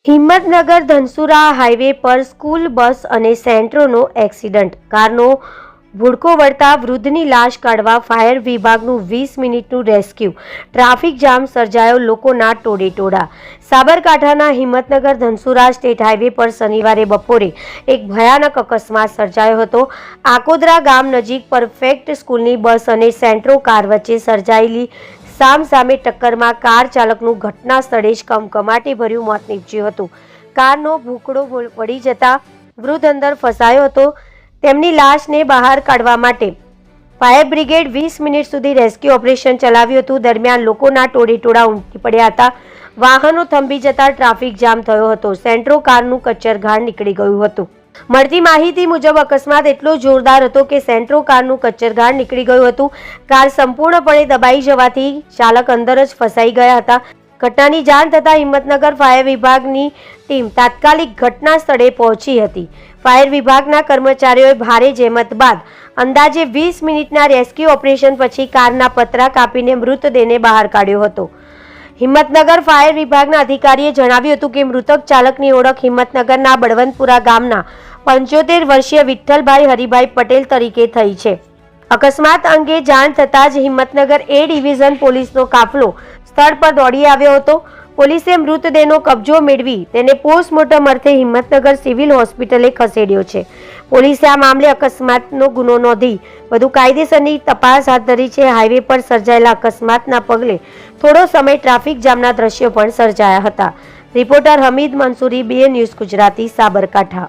Himmatnagar Dhansura highway પર school bus અને સેન્ટ્રોનો accident. કારનો ભૂડકો વળતા વૃદ્ધની લાશ કાઢવા ફાયર વિભાગનું 20 મિનિટનું રેસ્ક્યુ. ટ્રાફિક જામ સર્જાયો, લોકોના ટોળેટોળા. સાબરકાંઠાના હિંમતનગર ધનસુરા સ્ટેટ હાઈવે પર શનિવારે બપોરે એક ભયાનક અકસ્માત સર્જાયો હતો. આકોદરા ગામ નજીક પરફેક્ટ સ્કૂલની બસ અને સેન્ટ્રો કાર વચ્ચે સર્જાયેલી સામસામે ટક્કરમાં કાર ચાલકનું ઘટના સ્થળે જ કમકમાટીભર્યું મોત નીપજ્યું હતું. કારનો ભૂખડો વળી જતા વૃદ્ધ અંદર ફસાયો હતો. તેમની લાશને બહાર કાઢવા માટે ફાયર બ્રિગેડ 20 મિનિટ સુધી રેસ્ક્યુ ઓપરેશન ચલાવ્યું હતું. દરમિયાન લોકોના ટોળેટોળા ઉમટી પડ્યા હતા. વાહનો થંભી જતા ટ્રાફિક જામ થયો હતો. સેન્ટ્રો કારનું કચ્ચરઘાણ નીકળી ગયું હતું. મળતી માહિતી મુજબ અકસ્માત એટલો જોરદાર હતો કે સેન્ટ્રો કારનું કચ્ચરઘાણ નીકળી ગયું હતું. કાર સંપૂર્ણપણે દબાઈ જવાથી ચાલક અંદર જ ફસાઈ ગયા હતા. ઘટનાની જાણ થતાં હિંમતનગર ફાયર વિભાગની ટીમ તાત્કાલિક ઘટના સ્થળે પહોંચી હતી. ફાયર વિભાગના કર્મચારીઓએ ભારે જહેમત બાદ અંદાજે 20 મિનિટના રેસ્ક્યુ ઓપરેશન પછી કારના પતરા કાપીને મૃતદેહને બહાર કાઢ્યો હતો. હિંમતનગર ફાયર વિભાગના અધિકારીએ જણાવ્યું હતું કે મૃતક ચાલકની ઓળખ હિંમતનગરના બળવંતપુરા ગામના 75 વર્ષીય વિઠ્ઠલભાઈ હરિભાઈ પટેલ તરીકે થઈ છે. અકસ્માત અંગે જાણ થતાં જ હિંમતનગર એ ડિવિઝન પોલીસનો કાફલો સ્થળ પર દોડી આવ્યો હતો. પોલીસે મૃતદેહનો કબજો મેળવી તેને પોસ્ટમોર્ટમ અર્થે હિંમતનગર સિવિલ હોસ્પિટલે ખસેડ્યો છે. પોલીસે આ મામલે અકસ્માતનો ગુનો નોંધી વધુ કાયદેસરની તપાસ હાથ ધરી છે. હાઈવે પર સર્જાયેલા અકસ્માતના પગલે થોડો સમય ટ્રાફિક જામના દ્રશ્યો પણ સર્જાયા હતા. Reporter Hamid Mansuri, BA news Gujarati, Sabarkantha.